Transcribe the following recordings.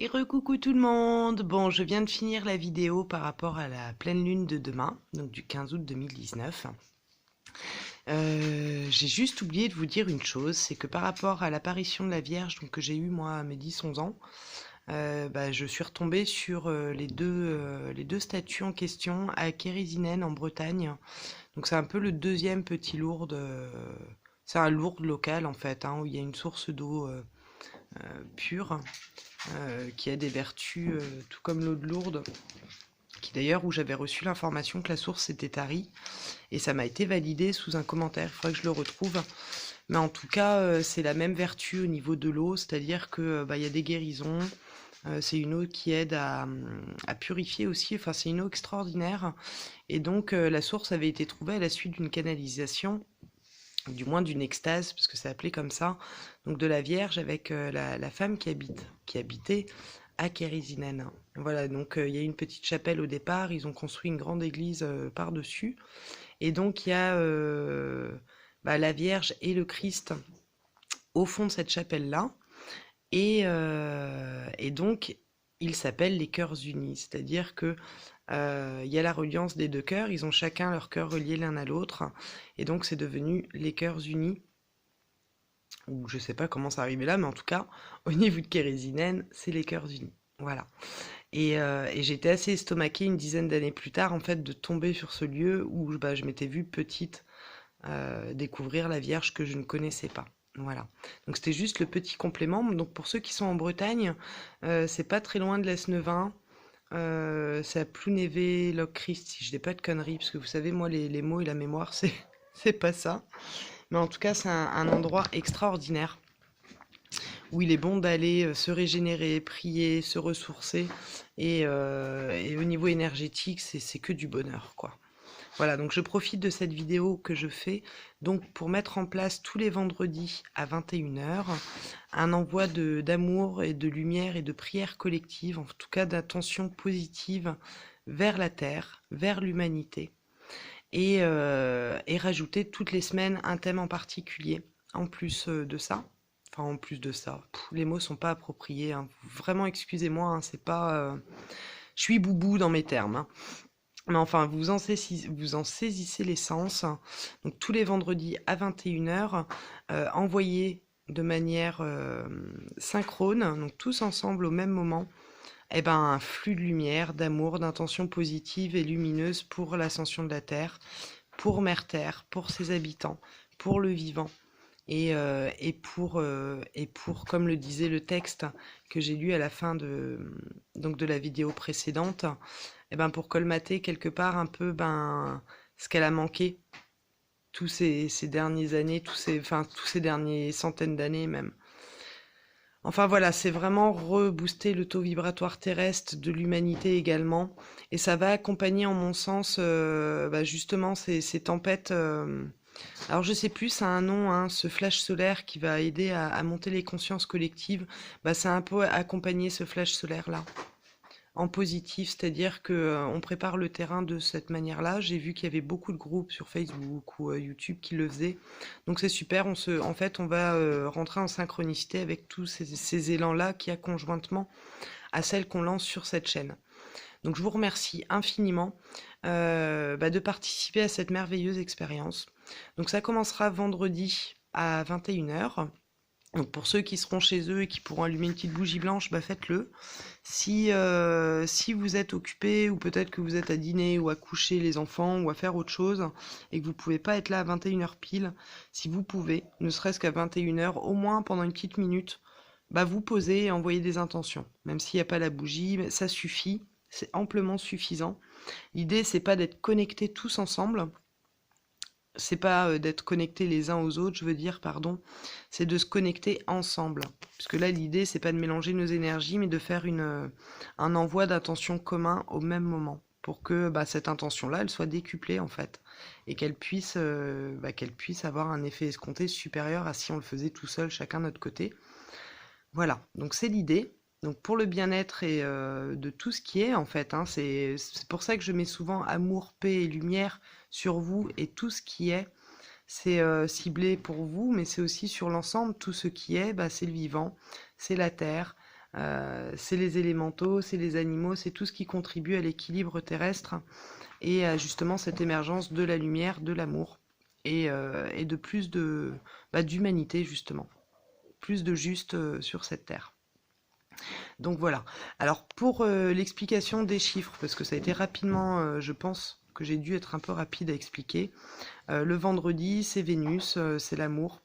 Et recoucou tout le monde. Bon, je viens de finir la vidéo par rapport à la pleine lune de demain, donc du 15 août 2019. J'ai juste oublié de vous dire une chose, c'est que par rapport à l'apparition de la Vierge, donc que j'ai eue moi à mes 10-11 ans, je suis retombée sur les deux statues en question à Kérisinen en Bretagne. Donc c'est un peu le deuxième petit Lourdes. C'est un Lourdes local en fait, hein, où il y a une source d'eau pure qui a des vertus tout comme l'eau de Lourdes, qui d'ailleurs où j'avais reçu l'information que la source était tarie, et ça m'a été validé sous un commentaire, il faudrait que je le retrouve. Mais en tout cas, c'est la même vertu au niveau de l'eau, c'est-à-dire que y a des guérisons, c'est une eau qui aide à purifier aussi, enfin c'est une eau extraordinaire, et donc la source avait été trouvée à la suite d'une canalisation, du moins d'une extase, parce que c'est appelé comme ça, donc de la Vierge avec la femme qui habitait à Kérisinen. Voilà, donc il y a une petite chapelle au départ, ils ont construit une grande église par-dessus, et donc il y a la Vierge et le Christ au fond de cette chapelle-là, et donc ils s'appellent les cœurs unis, c'est-à-dire que il y a la reliance des deux cœurs, ils ont chacun leur cœur relié l'un à l'autre, et donc c'est devenu les cœurs unis, ou je sais pas comment ça arrivait là, mais en tout cas, au niveau de Kérisinen, c'est les cœurs unis. Voilà. Et j'étais assez estomaquée une dizaine d'années plus tard, en fait, de tomber sur ce lieu où je m'étais vue petite découvrir la Vierge que je ne connaissais pas. Voilà. Donc c'était juste le petit complément. Donc pour ceux qui sont en Bretagne, c'est pas très loin de l'Esnevin. C'est à Plounévé-Loc-Christ, si je dis pas de conneries, parce que vous savez, moi, les mots et la mémoire, c'est pas ça. Mais en tout cas, c'est un endroit extraordinaire où il est bon d'aller se régénérer, prier, se ressourcer. Et au niveau énergétique, c'est que du bonheur, quoi. Voilà, donc je profite de cette vidéo que je fais donc pour mettre en place tous les vendredis à 21 h un envoi d'amour et de lumière et de prière collective, en tout cas d'attention positive vers la Terre, vers l'humanité, et rajouter toutes les semaines un thème en particulier en plus de ça. Enfin, en plus de ça, les mots sont pas appropriés, hein. Vraiment, excusez-moi, hein, c'est pas... Je suis boubou dans mes termes, hein. Mais enfin, vous en saisissez l'essence. Donc tous les vendredis à 21 h, envoyez de manière synchrone, donc tous ensemble au même moment, un flux de lumière, d'amour, d'intentions positives et lumineuses pour l'ascension de la Terre, pour Mère Terre, pour ses habitants, pour le vivant. Et pour, comme le disait le texte que j'ai lu à la fin de la vidéo précédente, pour colmater quelque part un peu ce qu'elle a manqué tous ces dernières années, tous ces derniers centaines d'années même. Enfin voilà, c'est vraiment rebooster le taux vibratoire terrestre de l'humanité également, et ça va accompagner en mon sens justement ces tempêtes. Alors je sais plus, ça a un nom, hein, ce flash solaire qui va aider à monter les consciences collectives. C'est un peu accompagner ce flash solaire là en positif, c'est-à-dire que on prépare le terrain de cette manière-là. J'ai vu qu'il y avait beaucoup de groupes sur Facebook ou YouTube qui le faisaient, donc c'est super. En fait, on va rentrer en synchronicité avec tous ces élans-là qu'il y a conjointement à celles qu'on lance sur cette chaîne. Donc je vous remercie infiniment de participer à cette merveilleuse expérience. Donc ça commencera vendredi à 21 h. Donc pour ceux qui seront chez eux et qui pourront allumer une petite bougie blanche, faites-le. Si vous êtes occupé, ou peut-être que vous êtes à dîner ou à coucher les enfants ou à faire autre chose et que vous pouvez pas être là à 21 h pile, si vous pouvez, ne serait-ce qu'à 21 h, au moins pendant une petite minute, vous posez et envoyez des intentions. Même s'il n'y a pas la bougie, ça suffit, c'est amplement suffisant. L'idée, c'est pas d'être connectés tous ensemble, c'est pas d'être connectés les uns aux autres, je veux dire, pardon, c'est de se connecter ensemble. Parce que là, l'idée, c'est pas de mélanger nos énergies, mais de faire un envoi d'intention commun au même moment, pour que cette intention-là, elle soit décuplée, en fait, et qu'elle puisse avoir un effet escompté supérieur à si on le faisait tout seul, chacun de notre côté. Voilà, donc c'est l'idée. Donc pour le bien-être et de tout ce qui est, en fait, hein, c'est pour ça que je mets souvent amour, paix et lumière sur vous, et tout ce qui est, c'est ciblé pour vous, mais c'est aussi sur l'ensemble. Tout ce qui est, c'est le vivant, c'est la terre, c'est les élémentaux, c'est les animaux, c'est tout ce qui contribue à l'équilibre terrestre et à justement cette émergence de la lumière, de l'amour et de plus d'humanité justement, plus de juste sur cette terre. Donc voilà. Alors pour l'explication des chiffres, parce que ça a été rapidement, je pense que j'ai dû être un peu rapide à expliquer. Le vendredi, c'est Vénus, c'est l'amour,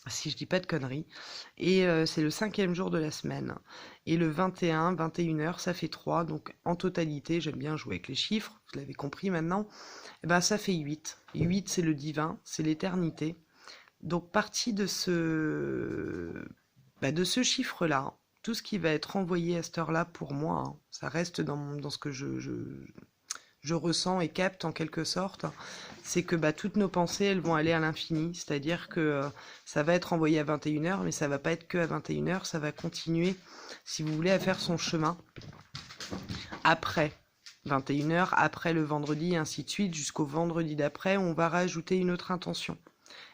si je dis pas de conneries. Et c'est le 5e jour de la semaine. Et le 21, 21h, ça fait 3. Donc en totalité, j'aime bien jouer avec les chiffres, vous l'avez compris maintenant. Et ben ça fait 8. 8, c'est le divin, c'est l'éternité. Donc partie de ce chiffre-là, tout ce qui va être envoyé à cette heure-là pour moi, hein, ça reste dans ce que je ressens et capte en quelque sorte, c'est que toutes nos pensées, elles vont aller à l'infini. C'est-à-dire que ça va être envoyé à 21h, mais ça va pas être que à 21h, ça va continuer, si vous voulez, à faire son chemin après 21h, après le vendredi, et ainsi de suite, jusqu'au vendredi d'après, on va rajouter une autre intention.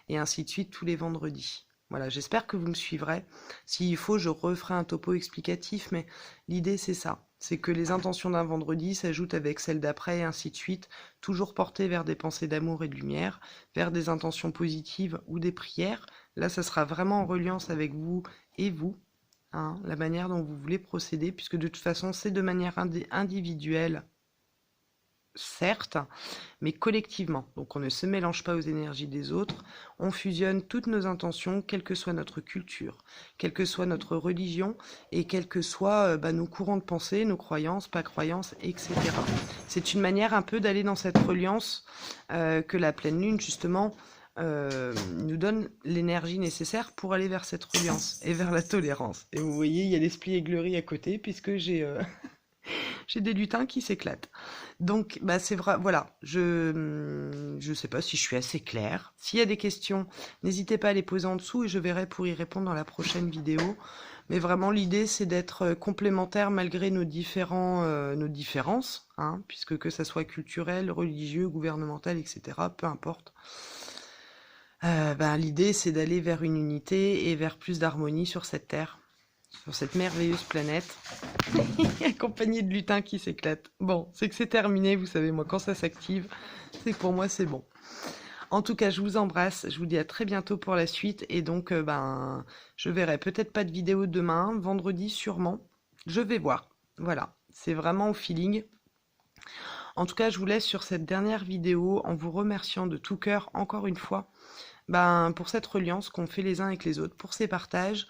Et ainsi de suite tous les vendredis. Voilà, j'espère que vous me suivrez. S'il faut, je referai un topo explicatif, mais l'idée c'est ça. C'est que les intentions d'un vendredi s'ajoutent avec celles d'après et ainsi de suite, toujours portées vers des pensées d'amour et de lumière, vers des intentions positives ou des prières. Là, ça sera vraiment en reliance avec vous et vous, hein, la manière dont vous voulez procéder, puisque de toute façon, c'est de manière individuelle, certes, mais collectivement. Donc on ne se mélange pas aux énergies des autres, on fusionne toutes nos intentions, quelle que soit notre culture, quelle que soit notre religion, et quels que soient nos courants de pensée, nos croyances, pas croyances, etc. C'est une manière un peu d'aller dans cette reliance que la pleine lune, justement, nous donne l'énergie nécessaire pour aller vers cette reliance et vers la tolérance. Et vous voyez, il y a l'esprit aiglerie à côté, puisque j'ai j'ai des lutins qui s'éclatent. Donc, c'est vrai, voilà, je sais pas si je suis assez claire. S'il y a des questions, n'hésitez pas à les poser en dessous et je verrai pour y répondre dans la prochaine vidéo. Mais vraiment, l'idée, c'est d'être complémentaires malgré nos différences, hein, puisque que ça soit culturel, religieux, gouvernemental, etc., peu importe. L'idée, c'est d'aller vers une unité et vers plus d'harmonie sur cette terre, sur cette merveilleuse planète, accompagné de lutins qui s'éclatent. Bon, c'est que c'est terminé, vous savez, moi, quand ça s'active, c'est que pour moi, c'est bon. En tout cas, je vous embrasse, je vous dis à très bientôt pour la suite, et donc, je verrai peut-être pas de vidéo demain, vendredi sûrement, je vais voir. Voilà, c'est vraiment au feeling. En tout cas, je vous laisse sur cette dernière vidéo en vous remerciant de tout cœur, encore une fois, pour cette reliance qu'on fait les uns avec les autres, pour ces partages,